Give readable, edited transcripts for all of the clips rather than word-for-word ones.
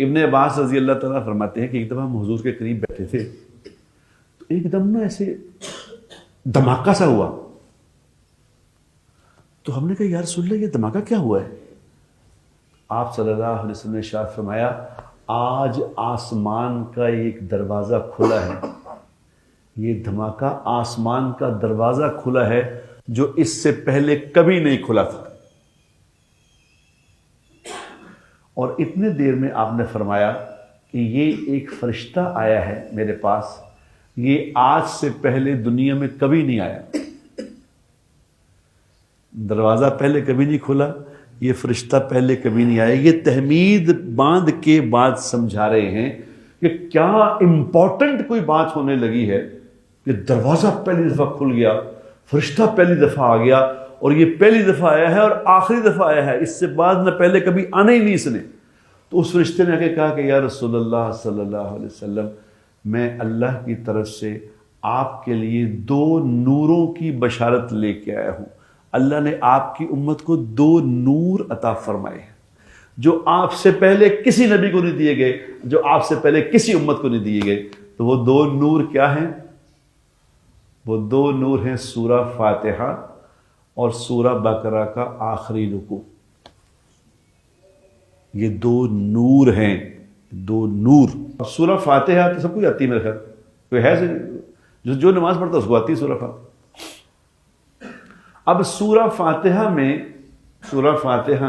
ابن عباس رضی اللہ تعالیٰ فرماتے ہیں کہ ایک دفعہ ہم حضور کے قریب بیٹھے تھے تو ایک دم نا ایسے دھماکہ سا ہوا. تو ہم نے کہا یا رسول اللہ یہ دھماکہ کیا ہوا ہے؟ آپ صلی اللہ علیہ وسلم نے ارشاد فرمایا آج آسمان کا ایک دروازہ کھلا ہے. یہ دھماکہ آسمان کا دروازہ کھلا ہے جو اس سے پہلے کبھی نہیں کھلا تھا. اور اتنے دیر میں آپ نے فرمایا کہ یہ ایک فرشتہ آیا ہے میرے پاس، یہ آج سے پہلے دنیا میں کبھی نہیں آیا. دروازہ پہلے کبھی نہیں کھلا، یہ فرشتہ پہلے کبھی نہیں آیا. یہ تحمید باندھ کے بعد سمجھا رہے ہیں کہ کیا امپورٹنٹ کوئی بات ہونے لگی ہے کہ دروازہ پہلی دفعہ کھل گیا، فرشتہ پہلی دفعہ آ گیا، اور یہ پہلی دفعہ آیا ہے اور آخری دفعہ آیا ہے، اس سے بعد نہ پہلے کبھی آنا ہی نہیں اس نے. تو اس فرشتے نے آ کے کہا کہ یا رسول اللہ صلی اللہ علیہ وسلم میں اللہ کی طرف سے آپ کے لیے 2 نوروں کی بشارت لے کے آیا ہوں. اللہ نے آپ کی امت کو 2 نور عطا فرمائے ہیں جو آپ سے پہلے کسی نبی کو نہیں دیے گئے، جو آپ سے پہلے کسی امت کو نہیں دیے گئے. تو وہ 2 نور کیا ہیں؟ وہ 2 نور ہیں سورہ فاتحہ اور سورہ بقرہ کا آخری رکوع. یہ 2 نور ہیں، 2 نور. اب سورہ فاتحہ تو سب کو آتی ہے میرے خیال، کوئی ہے جو نماز پڑھتا ہے اس کو آتی ہے سورہ فاتحہ. اب سورہ فاتحہ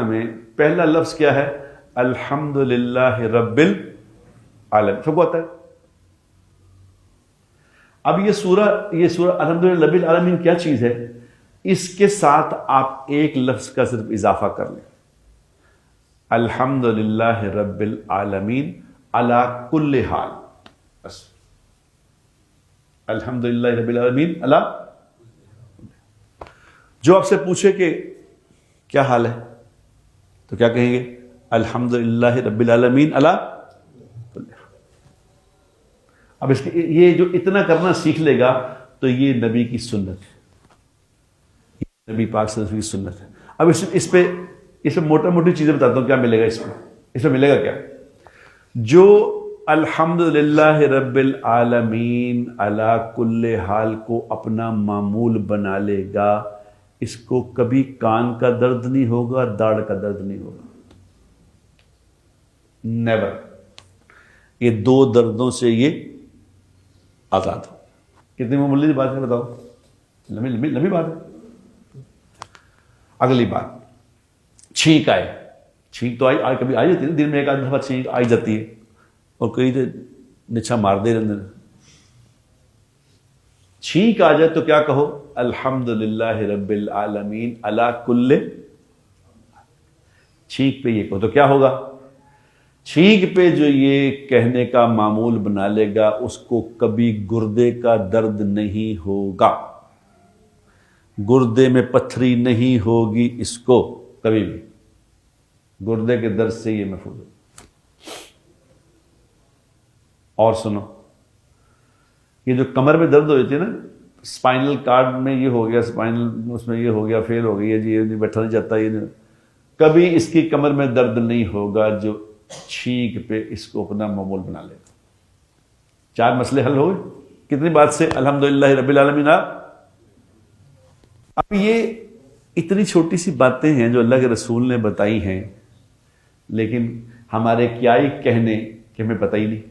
میں پہلا لفظ کیا ہے؟ الحمدللہ رب العالمین، سب کو آتا ہے. اب یہ سورہ الحمدللہ رب العالمین کیا چیز ہے؟ اس کے ساتھ آپ ایک لفظ کا صرف اضافہ کر لیں، الحمدللہ رب العالمین علی کل حال. بس الحمدللہ رب العالمین علی. جو آپ سے پوچھے کہ کیا حال ہے تو کیا کہیں گے؟ الحمدللہ رب العالمین علی کل حال. اب اس کے یہ جو اتنا کرنا سیکھ لے گا تو یہ نبی کی سنت ہے، نبی پاک صلی اللہ علیہ وسلم کی سنت ہے. اب اس پہ موٹا موٹی چیزیں بتاتا ہوں کیا ملے گا. اس میں ملے گا کیا؟ جو الحمدللہ رب العالمین علی کل حال کو اپنا معمول بنا لے گا، اس کو کبھی کان کا درد نہیں ہوگا، داڑھ کا درد نہیں ہوگا. نیور. یہ 2 دردوں سے یہ آزاد ہو. کتنی معمولی بات ہے بتاؤ، لمبی بات ہے. اگلی بات، چھینک آئے. چھینک تو کبھی آئی جاتی ہے، دن میں ایک آدھ دفعہ چھینک آئی جاتی ہے اور کئی تو نچھا مار دے رہے. چھینک آ جائے تو کیا کہو؟ الحمدللہ رب العالمین علی کل. چھینک پہ یہ کہو تو کیا ہوگا؟ چھینک پہ جو یہ کہنے کا معمول بنا لے گا اس کو کبھی گردے کا درد نہیں ہوگا، گردے میں پتھری نہیں ہوگی، اس کو کبھی بھی گردے کے درد سے یہ محفوظ ہے. اور سنو، یہ جو کمر میں درد ہو جاتی ہے نا، اسپائنل کارڈ میں یہ ہو گیا، اسپائنل اس میں یہ ہو گیا، فیل ہو گئی ہے جی، یہ نہیں بیٹھا نہیں جاتا، یہ نہیں، کبھی اس کی کمر میں درد نہیں ہوگا جو چھینک پہ اس کو اپنا معمول بنا لے گا. 4 مسئلے حل ہو گئے. کتنی بات سے؟ الحمدللہ رب العالمین. اب یہ اتنی چھوٹی سی باتیں ہیں جو اللہ کے رسول نے بتائی ہیں، لیکن ہمارے کیا ہی کہنے کہ ہمیں پتہ ہی نہیں.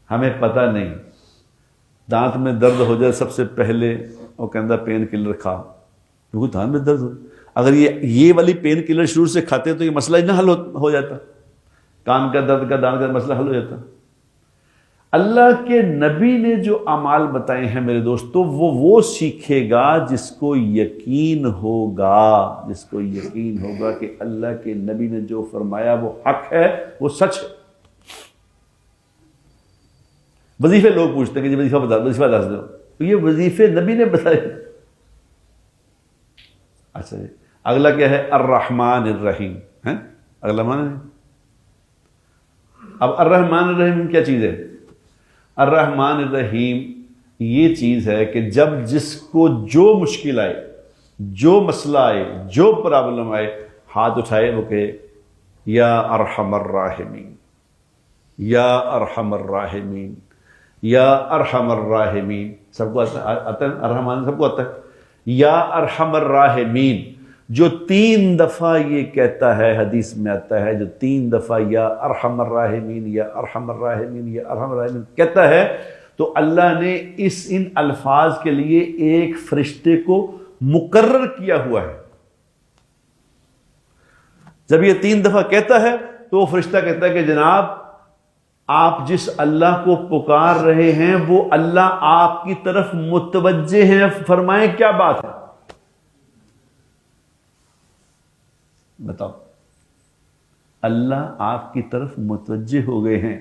ہمیں پتہ نہیں. دانت میں درد ہو جائے سب سے پہلے وہ کہندہ پین کلر کھا، کیونکہ دانت میں درد ہو. اگر یہ والی پین کلر شروع سے کھاتے تو یہ مسئلہ ہی نہ حل ہو جاتا. کان کا درد کا، دانت کا مسئلہ حل ہو جاتا. اللہ کے نبی نے جو اعمال بتائے ہیں میرے دوستو، وہ سیکھے گا جس کو یقین ہوگا، جس کو یقین ہوگا کہ اللہ کے نبی نے جو فرمایا وہ حق ہے، وہ سچ ہے. وظیفے لوگ پوچھتے ہیں کہ جی وظیفہ بتا دو، تو یہ وظیفے نبی نے بتائے. اچھا جی، اگلا کیا ہے؟ الرحمن الرحیم ہے. اگلا معنی ہے. اب الرحمن الرحیم کیا چیز ہے؟ الرحمن الرحیم یہ چیز ہے کہ جب جس کو جو مشکل آئے، جو مسئلہ آئے، جو پرابلم آئے، ہاتھ اٹھائے وہ کہے یا ارحم الراحمین، یا ارحم الراحمین، یا ارحم الراحمین، سب کو آتا ہے ارحمان، سب کو آتا ہے، یا ارحم الراحمین، جو 3 دفعہ یہ کہتا ہے، حدیث میں آتا ہے، جو 3 دفعہ یا ارحم الراحمین، یا ارحم الراحمین، یا ارحم الراحمین کہتا ہے، تو اللہ نے ان الفاظ کے لیے ایک فرشتے کو مقرر کیا ہوا ہے۔ جب یہ 3 دفعہ کہتا ہے تو وہ فرشتہ کہتا ہے کہ جناب آپ جس اللہ کو پکار رہے ہیں وہ اللہ آپ کی طرف متوجہ ہیں، فرمائیں کیا بات ہے، بتاؤ۔ اللہ آپ کی طرف متوجہ ہو گئے ہیں۔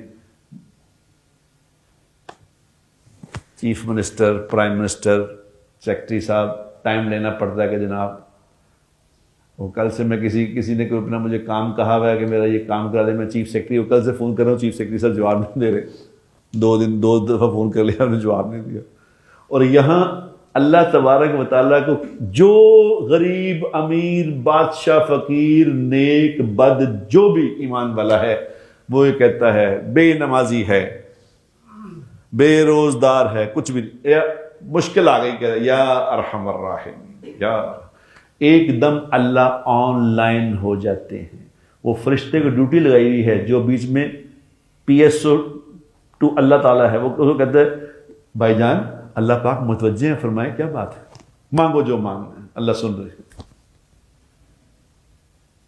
Chief minister, prime minister, secretary صاحب ٹائم لینا پڑتا ہے کہ جناب وہ کل سے میں کسی نے کوئی اپنا مجھے کام کہا ہوا ہے کہ میرا یہ کام کرا دے، میں چیف سیکرٹری کو کل سے فون کر رہا ہوں، چیف سیکرٹری صاحب جواب نہیں دے رہے، 2 دفعہ فون کر لیا، انہوں نے جواب نہیں دیا۔ اور یہاں اللہ تبارک و تعالیٰ کو جو غریب، امیر، بادشاہ، فقیر، نیک، بد، جو بھی ایمان والا ہے وہ یہ کہتا ہے، بے نمازی ہے، بے روزدار ہے، کچھ بھی مشکل آ گئی، کہ یا ارحم الراحمین، یا ایک دم اللہ آن لائن ہو جاتے ہیں۔ وہ فرشتے کو ڈیوٹی لگائی ہوئی ہے، جو بیچ میں پی ایس او ٹو اللہ تعالیٰ ہے، وہ کہتے ہیں بھائی جان اللہ پاک متوجہ ہیں، فرمائے کیا بات ہے، مانگو جو مانگنا ہے، اللہ سن رہے ہیں۔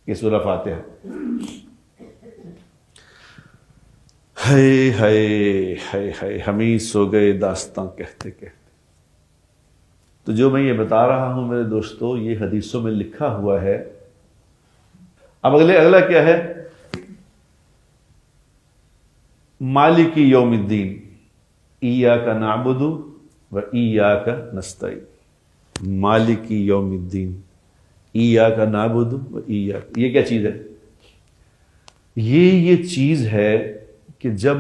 یہ سورہ فاتحہ۔ ہائے ہائے ہائے ہائے، ہم ہی سو گئے داستاں کہتے کہتے۔ تو جو میں یہ بتا رہا ہوں میرے دوستو، یہ حدیثوں میں لکھا ہوا ہے۔ اب اگلا کیا ہے؟ مالک یوم الدین، ایاک نعبد و ایاک نستعین۔ مالک یوم الدین، ایاک نعبد و ایاک، یہ کیا چیز ہے؟ یہ چیز ہے کہ جب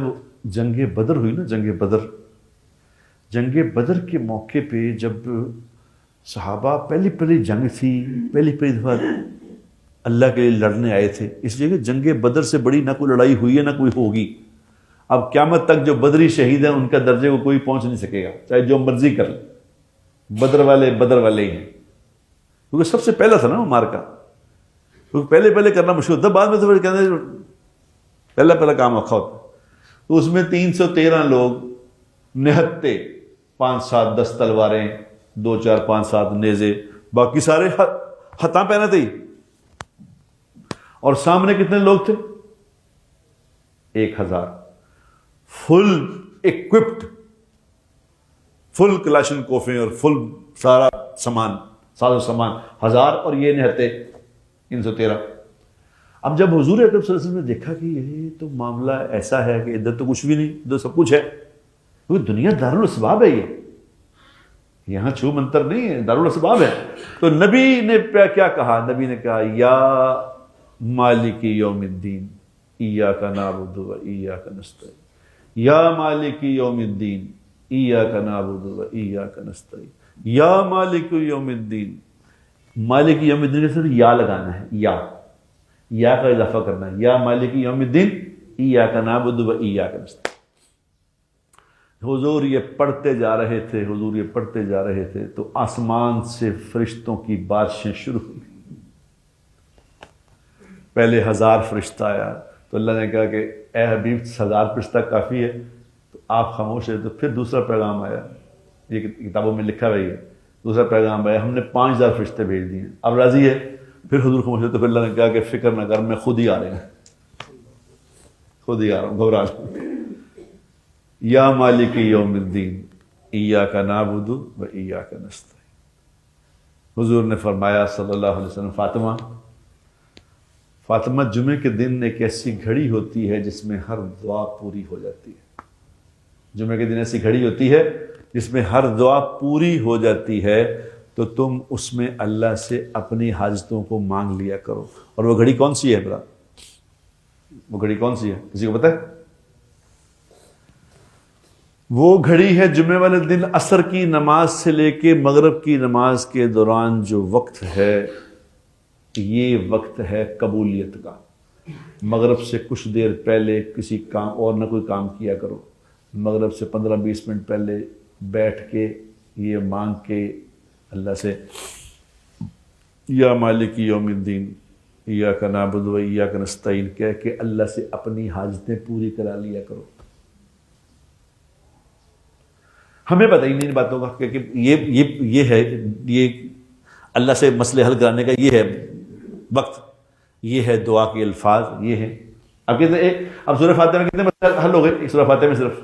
جنگ بدر ہوئی نا، جنگ بدر کے موقع پہ جب صحابہ پہلی جنگ تھی، پہلی دفعہ اللہ کے لیے لڑنے آئے تھے، اس لیے کہ جنگ بدر سے بڑی نہ کوئی لڑائی ہوئی ہے نہ کوئی ہوگی۔ اب قیامت تک جو بدری شہید ہیں ان کا درجے کو کوئی پہنچ نہیں سکے گا، چاہے جو مرضی کر لے، بدر والے ہی ہیں، کیونکہ سب سے پہلا تھا نا وہ مارکا، کیونکہ پہلے کرنا مشکل تھا، بعد میں تو کہتے پہلا کام رکھا ہوتا۔ تو اس میں 313 لوگ نہتے، 5 7 10 تلواریں، 2 4 5 7 نیزے، باقی سارے ہتھاں پہنے تھے۔ اور سامنے کتنے لوگ تھے؟ 1000 فل ایکوپڈ، فل کلاشن کوفیں اور فل سارا سامان، ساز و سامان 1000، اور یہ نہتے 313۔ اب جب حضور اکرم صلی اللہ علیہ وسلم نے دیکھا کہ یہ تو معاملہ ایسا ہے کہ ادھر تو کچھ بھی نہیں، ادھر سب کچھ ہے، کیونکہ دنیا دارالاسباب ہے، یہاں چھو منتر نہیں ہے، دارالاسباب ہے۔ تو نبی نے کیا کہا؟ نبی نے کہا یا مالک یوم الدین ایاک نعبد و ایاک نستعین، یا مالک یوم الدین ایاک نعبد و ایاک نستعین، یا مالک یوم الدین۔ مالک یوم الدین کے صرف یا لگانا ہے، یا کا اضافہ کرنا ہے، یا مالک یوم الدین ایاک نعبد و ایاک نستعین۔ حضور یہ پڑھتے جا رہے تھے تو آسمان سے فرشتوں کی بارشیں شروع ہوئی۔ پہلے 1000 فرشتہ آیا تو اللہ نے کہا کہ اے حبیب 1000 فرشتہ کافی ہے، تو آپ خاموش ہے۔ تو پھر دوسرا پیغام آیا، یہ کتابوں میں لکھا ہوئی ہے، دوسرا پیغام آیا، ہم نے 5000 فرشتے بھیج دیے، اب راضی ہے؟ پھر حضور خاموش ہے۔ تو پھر اللہ نے کہا کہ فکر نہ کر، میں خود ہی آ رہا ہوں، گھبرا رہا۔ یا مالک یوم الدین ایاک نعبد و ایاک نستعین۔ حضور نے فرمایا صلی اللہ علیہ وسلم، فاطمہ جمعے کے دن ایک ایسی گھڑی ہوتی ہے جس میں ہر دعا پوری ہو جاتی ہے۔ جمعے کے دن ایسی گھڑی ہوتی ہے جس میں ہر دعا پوری ہو جاتی ہے، تو تم اس میں اللہ سے اپنی حاجتوں کو مانگ لیا کرو۔ اور وہ گھڑی کون سی ہے برا؟ وہ گھڑی کون سی ہے؟ کسی کو پتہ ہے؟ وہ گھڑی ہے جمعے والے دن عصر کی نماز سے لے کے مغرب کی نماز کے دوران جو وقت ہے، یہ وقت ہے قبولیت کا۔ مغرب سے کچھ دیر پہلے کسی کام اور نہ کوئی کام کیا کرو، مغرب سے 15-20 منٹ پہلے بیٹھ کے یہ مانگ کے اللہ سے یا مالک یوم الدین ایاک نعبد و ایاک نستعین کہہ کے اللہ سے اپنی حاجتیں پوری کرا لیا کرو۔ ہمیں پتہ ہی نہیں ان باتوں کا کہ یہ ہے، یہ اللہ سے مسئلے حل کرانے کا یہ ہے وقت، یہ ہے دعا کے الفاظ، یہ ہے اب کہتے ہیں اب سورہ فاتحہ میں کتنے مسئلے حل ہو گئے؟ ایک سورہ فاتحہ میں صرف